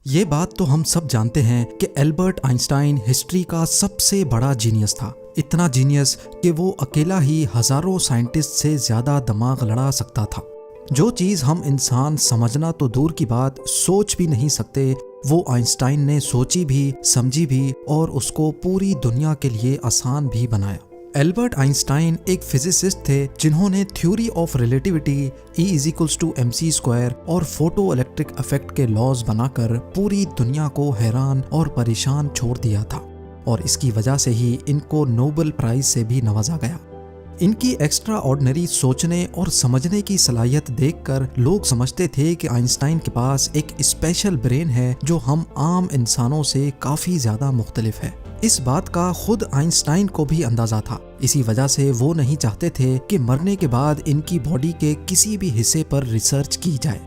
ये बात तो हम सब जानते हैं कि एल्बर्ट आइंस्टाइन हिस्ट्री का सबसे बड़ा जीनियस था। इतना जीनियस कि वो अकेला ही हजारों साइंटिस्ट से ज्यादा दिमाग लड़ा सकता था। जो चीज हम इंसान समझना तो दूर की बात, सोच भी नहीं सकते, वो आइंस्टाइन ने सोची भी, समझी भी और उसको पूरी दुनिया के लिए आसान भी बनाया। एल्बर्ट आइंस्टाइन एक फिजिसिस्ट थे जिन्होंने थ्योरी ऑफ रिलेटिविटी, E=mc² और फोटो इलेक्ट्रिक इफेक्ट के लॉज बनाकर पूरी दुनिया को हैरान और परेशान छोड़ दिया था और इसकी वजह से ही इनको नोबेल प्राइज से भी नवाजा गया। इनकी एक्स्ट्रा ऑर्डिनरी सोचने और समझने की सलाहियत देखकर लोग समझते थे कि आइंस्टाइन के पास एक स्पेशल ब्रेन है जो हम आम इंसानों से काफ़ी ज़्यादा मुख्तलिफ है। इस बात का खुद आइंस्टाइन को भी अंदाजा था। इसी वजह से वो नहीं चाहते थे कि मरने के बाद इनकी बॉडी के किसी भी हिस्से पर रिसर्च की जाए,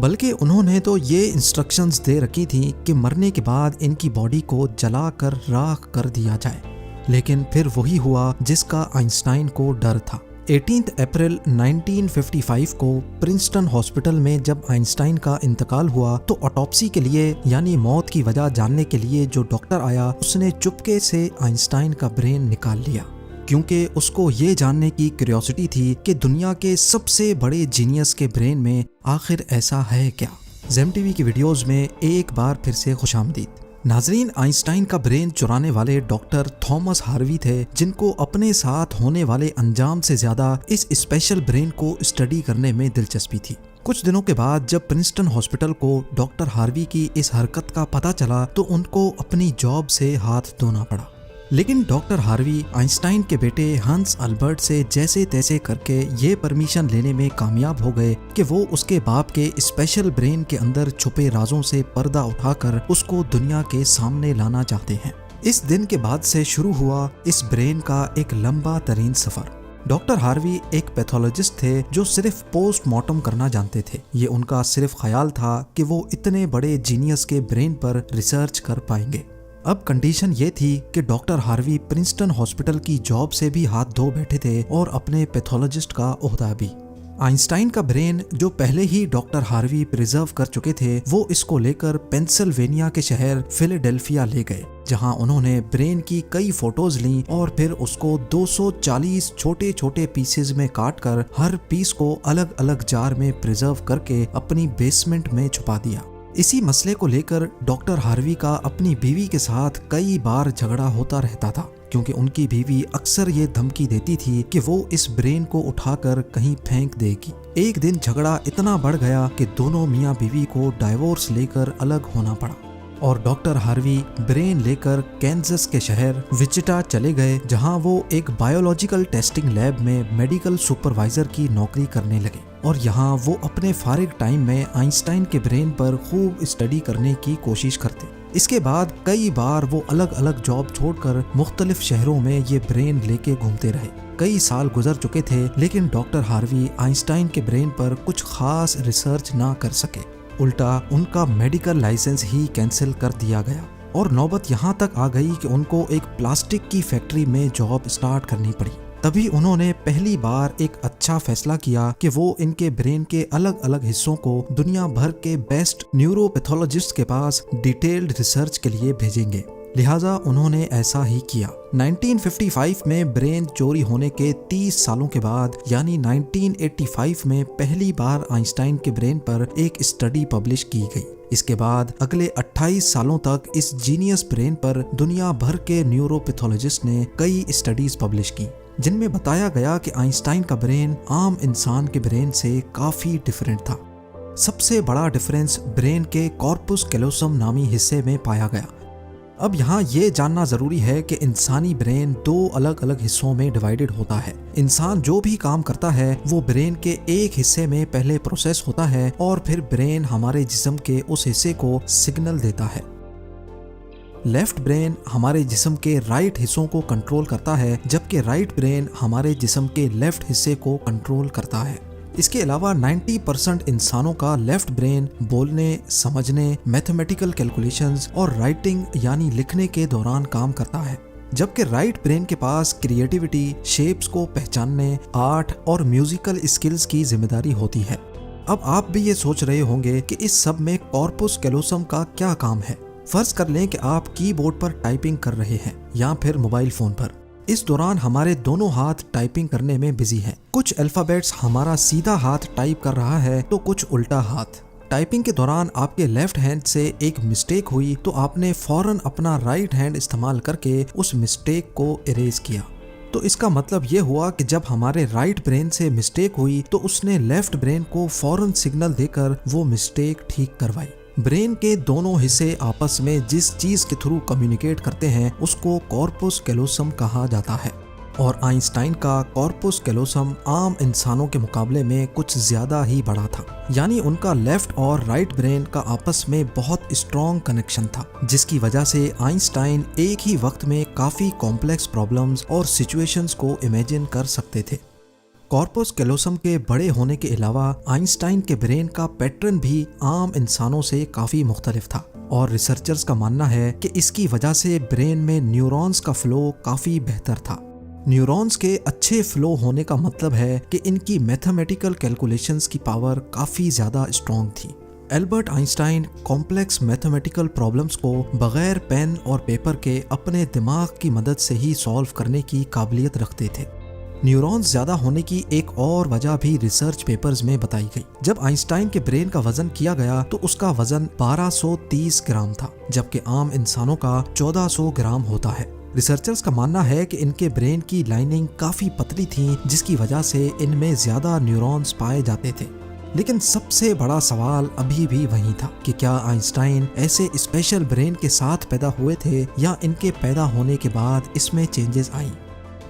बल्कि उन्होंने तो ये इंस्ट्रक्शंस दे रखी थी कि मरने के बाद इनकी बॉडी को जलाकर राख कर दिया जाए। लेकिन फिर वही हुआ जिसका आइंस्टाइन को डर था। 18 अप्रैल 1955 को प्रिंसटन हॉस्पिटल में जब आइंस्टाइन का इंतकाल हुआ तो ऑटोप्सी के लिए यानी मौत की वजह जानने के लिए जो डॉक्टर आया उसने चुपके से आइंस्टाइन का ब्रेन निकाल लिया, क्योंकि उसको ये जानने की क्यूरियोसिटी थी कि दुनिया के सबसे बड़े जीनियस के ब्रेन में आखिर ऐसा है क्या। ज़ेम टीवी की वीडियोस में एक बार फिर से खुशामदीद। नाजरीन, आइंस्टाइन का ब्रेन चुराने वाले डॉक्टर थॉमस हार्वी थे, जिनको अपने साथ होने वाले अंजाम से ज्यादा इस स्पेशल ब्रेन को स्टडी करने में दिलचस्पी थी। कुछ दिनों के बाद जब प्रिंसटन हॉस्पिटल को डॉक्टर हार्वी की इस हरकत का पता चला तो उनको अपनी जॉब से हाथ धोना पड़ा। लेकिन डॉक्टर हार्वी आइंस्टाइन के बेटे हंस अल्बर्ट से जैसे तैसे करके ये परमिशन लेने में कामयाब हो गए कि वो उसके बाप के स्पेशल ब्रेन के अंदर छुपे राजों से पर्दा उठाकर उसको दुनिया के सामने लाना चाहते हैं। इस दिन के बाद से शुरू हुआ इस ब्रेन का एक लंबा तरीन सफर। डॉक्टर हार्वी एक पैथोलॉजिस्ट थे जो सिर्फ पोस्टमार्टम करना जानते थे। ये उनका सिर्फ ख्याल था कि वो इतने बड़े जीनियस के ब्रेन पर रिसर्च कर पाएंगे। अब कंडीशन ये थी कि डॉक्टर हार्वी प्रिंसटन हॉस्पिटल की जॉब से भी हाथ धो बैठे थे और अपने पैथोलॉजिस्ट का ओहदा भी। आइंस्टाइन का ब्रेन जो पहले ही डॉक्टर हार्वी प्रिजर्व कर चुके थे, वो इसको लेकर पेंसिल्वेनिया के शहर फिलाडेल्फिया ले गए, जहां उन्होंने ब्रेन की कई फोटोज ली और फिर उसको 240 छोटे छोटे पीसेज में काटकर हर पीस को अलग अलग जार में प्रिजर्व करके अपनी बेसमेंट में छुपा दिया। इसी मसले को लेकर डॉक्टर हार्वी का अपनी बीवी के साथ कई बार झगड़ा होता रहता था, क्योंकि उनकी बीवी अक्सर ये धमकी देती थी कि वो इस ब्रेन को उठाकर कहीं फेंक देगी। एक दिन झगड़ा इतना बढ़ गया कि दोनों मियाँ बीवी को डाइवोर्स लेकर अलग होना पड़ा और डॉक्टर हार्वी ब्रेन लेकर कैंसस के शहर विचिटा चले गए, जहां वो एक बायोलॉजिकल टेस्टिंग लैब में मेडिकल सुपरवाइजर की नौकरी करने लगे और यहाँ वो अपने फारिग टाइम में आइंस्टाइन के ब्रेन पर खूब स्टडी करने की कोशिश करते। इसके बाद कई बार वो अलग अलग जॉब छोड़कर मुख्तलिफ शहरों में ये ब्रेन लेके घूमते रहे। कई साल गुजर चुके थे लेकिन डॉक्टर हार्वी आइंस्टाइन के ब्रेन पर कुछ खास रिसर्च ना कर सके। उल्टा उनका मेडिकल लाइसेंस ही कैंसिल कर दिया गया और नौबत यहाँ तक आ गई कि उनको एक प्लास्टिक की फैक्ट्री में जॉब स्टार्ट करनी पड़ी। तभी उन्होंने पहली बार एक अच्छा फैसला किया कि वो इनके ब्रेन के अलग अलग हिस्सों को दुनिया भर के बेस्ट न्यूरोपैथोलॉजिस्ट के पास डिटेल्ड रिसर्च के लिए भेजेंगे। लिहाजा उन्होंने ऐसा ही किया। 1955 में ब्रेन चोरी होने के 30 सालों के बाद यानी 1985 में पहली बार आइंस्टाइन के ब्रेन पर एक स्टडी पब्लिश की गई। इसके बाद अगले 28 सालों तक इस जीनियस ब्रेन पर दुनिया भर के न्यूरोपैथोलॉजिस्ट ने कई स्टडीज पब्लिश की, जिनमें बताया गया कि आइंस्टाइन का ब्रेन आम इंसान के ब्रेन से काफी डिफरेंट था। सबसे बड़ा डिफरेंस ब्रेन के कॉर्पस कैलोसम नामी हिस्से में पाया गया। अब यहाँ ये जानना जरूरी है कि इंसानी ब्रेन दो अलग अलग हिस्सों में डिवाइडेड होता है। इंसान जो भी काम करता है वो ब्रेन के एक हिस्से में पहले प्रोसेस होता है और फिर ब्रेन हमारे जिस्म के उस हिस्से को सिग्नल देता है। लेफ्ट ब्रेन हमारे जिस्म के राइट हिस्सों को कंट्रोल करता है, जबकि राइट ब्रेन हमारे जिस्म के लेफ्ट हिस्से को कंट्रोल करता है। इसके अलावा 90% इंसानों का लेफ्ट ब्रेन बोलने, समझने, मैथमेटिकल कैलकुलेशंस और राइटिंग यानी लिखने के दौरान काम करता है, जबकि राइट ब्रेन के पास क्रिएटिविटी, शेप्स को पहचानने, आर्ट और म्यूजिकल स्किल्स की जिम्मेदारी होती है। अब आप भी ये सोच रहे होंगे कि इस सब में कॉर्पस कैलोसम का क्या काम है। फर्ज कर लें कि आप कीबोर्ड पर टाइपिंग कर रहे हैं या फिर मोबाइल फोन पर। इस दौरान हमारे दोनों हाथ टाइपिंग करने में बिजी हैं। कुछ अल्फाबेट्स हमारा सीधा हाथ टाइप कर रहा है तो कुछ उल्टा हाथ। टाइपिंग के दौरान आपके लेफ्ट हैंड से एक मिस्टेक हुई तो आपने फौरन अपना राइट हैंड इस्तेमाल करके उस मिस्टेक को इरेज किया। तो इसका मतलब ये हुआ कि जब हमारे राइट ब्रेन से मिस्टेक हुई तो उसने लेफ्ट ब्रेन को फौरन सिग्नल देकर वो मिस्टेक ठीक करवाई। ब्रेन के दोनों हिस्से आपस में जिस चीज के थ्रू कम्युनिकेट करते हैं उसको कॉर्पस कैलोसम कहा जाता है। और आइंस्टाइन का कॉर्पस कैलोसम आम इंसानों के मुकाबले में कुछ ज्यादा ही बड़ा था, यानी उनका लेफ्ट और राइट ब्रेन का आपस में बहुत स्ट्रॉन्ग कनेक्शन था, जिसकी वजह से आइंस्टाइन एक ही वक्त में काफी कॉम्प्लेक्स प्रॉब्लम्स और सिचुएशंस को इमेजिन कर सकते थे। कॉर्पस कैलोसम के बड़े होने के अलावा आइंस्टाइन के ब्रेन का पैटर्न भी आम इंसानों से काफी मुख्तलिफ था और रिसर्चर्स का मानना है कि इसकी वजह से ब्रेन में न्यूरॉन्स का फ्लो काफी बेहतर था। न्यूरॉन्स के अच्छे फ्लो होने का मतलब है कि इनकी मैथमेटिकल कैलकुलेशंस की पावर काफी ज्यादा स्ट्रॉन्ग थी। Albert Einstein complex mathematical problems को बगैर पेन और पेपर के अपने दिमाग की मदद से ही सॉल्व करने की काबिलियत रखते थे। न्यूरॉन्स ज्यादा होने की एक और वजह भी रिसर्च पेपर्स में बताई गई। जब आइंस्टाइन के ब्रेन का वजन किया गया तो उसका वजन 1230 ग्राम था, जबकि आम इंसानों का 1400 ग्राम होता है। रिसर्चर्स का मानना है कि इनके ब्रेन की लाइनिंग काफी पतली थी, जिसकी वजह से इनमें ज्यादा न्यूरॉन्स पाए जाते थे। लेकिन सबसे बड़ा सवाल अभी भी वही था कि क्या आइंस्टाइन ऐसे स्पेशल ब्रेन के साथ पैदा हुए थे या इनके पैदा होने के बाद इसमें चेंजेस आई।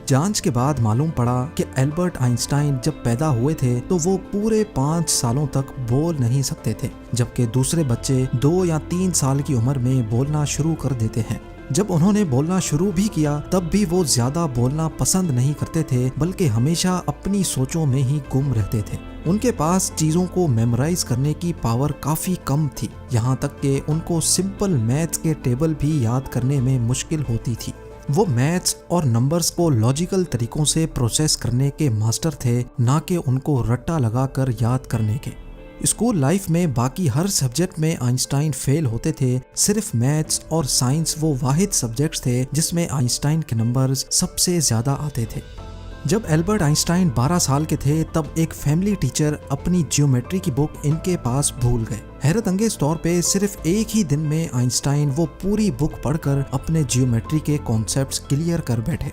जांच के बाद मालूम पड़ा कि एल्बर्ट आइंस्टाइन जब पैदा हुए थे तो वो पूरे 5 सालों तक बोल नहीं सकते थे, जबकि दूसरे बच्चे 2 या 3 साल की उम्र में बोलना शुरू कर देते हैं। जब उन्होंने बोलना शुरू भी किया तब भी वो ज्यादा बोलना पसंद नहीं करते थे, बल्कि हमेशा अपनी सोचों में ही गुम रहते थे। उनके पास चीजों को मेमोराइज करने की पावर काफी कम थी, यहाँ तक कि उनको सिंपल मैथ्स के टेबल भी याद करने में मुश्किल होती थी। वो मैथ्स और नंबर्स को लॉजिकल तरीकों से प्रोसेस करने के मास्टर थे, ना कि उनको रट्टा लगाकर याद करने के। स्कूल लाइफ में बाकी हर सब्जेक्ट में आइंस्टाइन फेल होते थे, सिर्फ मैथ्स और साइंस वो वाहिद सब्जेक्ट्स थे जिसमें आइंस्टाइन के नंबर्स सबसे ज्यादा आते थे। जब एल्बर्ट आइंस्टाइन 12 साल के थे तब एक फैमिली टीचर अपनी ज्योमेट्री की बुक इनके पास भूल गए। हैरत अंगेज तौर पे सिर्फ एक ही दिन में आइंस्टाइन वो पूरी बुक पढ़कर अपने ज्योमेट्री के कॉन्सेप्ट्स क्लियर कर बैठे।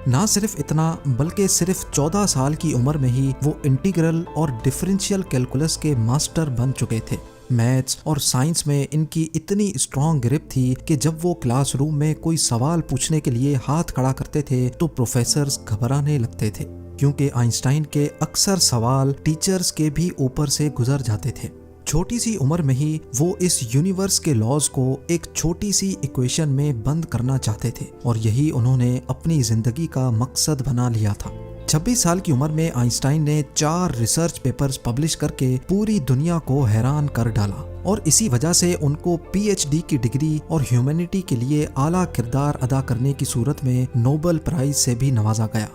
ना सिर्फ इतना, बल्कि सिर्फ 14 साल की उम्र में ही वो इंटीग्रल और डिफरेंशियल कैलकुलस के मास्टर बन चुके थे। मैथ्स और साइंस में इनकी इतनी स्ट्रॉन्ग ग्रिप थी कि जब वो क्लासरूम में कोई सवाल पूछने के लिए हाथ खड़ा करते थे तो प्रोफेसर्स घबराने लगते थे, क्योंकि आइंस्टाइन के अक्सर सवाल टीचर्स के भी ऊपर से गुजर जाते थे। छोटी सी उम्र में ही वो इस यूनिवर्स के लॉज को एक छोटी सी इक्वेशन में बंद करना चाहते थे और यही उन्होंने अपनी जिंदगी का मकसद बना लिया था। 26 साल की उम्र में आइंस्टाइन ने 4 रिसर्च पेपर्स पब्लिश करके पूरी दुनिया को हैरान कर डाला और इसी वजह से उनको पीएचडी की डिग्री और ह्यूमैनिटी के लिए आला किरदार अदा करने की सूरत में नोबेल प्राइज से भी नवाजा गया।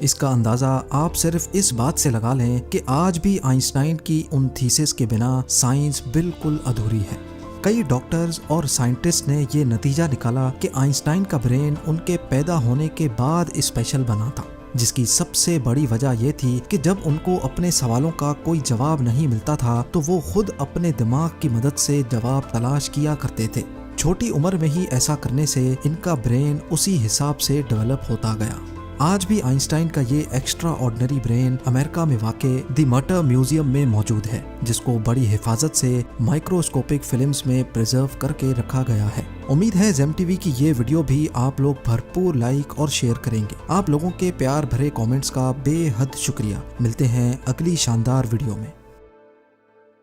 इसका अंदाजा आप सिर्फ इस बात से लगा लें कि आज भी आइंस्टाइन की उन थीसिस के बिना साइंस बिल्कुल अधूरी है। कई डॉक्टर्स और साइंटिस्ट ने ये नतीजा निकाला कि आइंस्टाइन का ब्रेन उनके पैदा होने के बाद स्पेशल बना था, जिसकी सबसे बड़ी वजह यह थी कि जब उनको अपने सवालों का कोई जवाब नहीं मिलता था तो वो खुद अपने दिमाग की मदद से जवाब तलाश किया करते थे। छोटी उम्र में ही ऐसा करने से इनका ब्रेन उसी हिसाब से डेवलप होता गया। आज भी आइंस्टाइन का ये एक्स्ट्रा ऑर्डिनरी ब्रेन अमेरिका में वाक़े द मटर म्यूजियम में मौजूद है, जिसको बड़ी हिफाजत से माइक्रोस्कोपिक फिल्म्स में प्रिजर्व करके रखा गया है। उम्मीद है जेम टीवी की ये वीडियो भी आप लोग भरपूर लाइक और शेयर करेंगे। आप लोगों के प्यार भरे कमेंट्स का बेहद शुक्रिया। मिलते हैं अगली शानदार वीडियो में।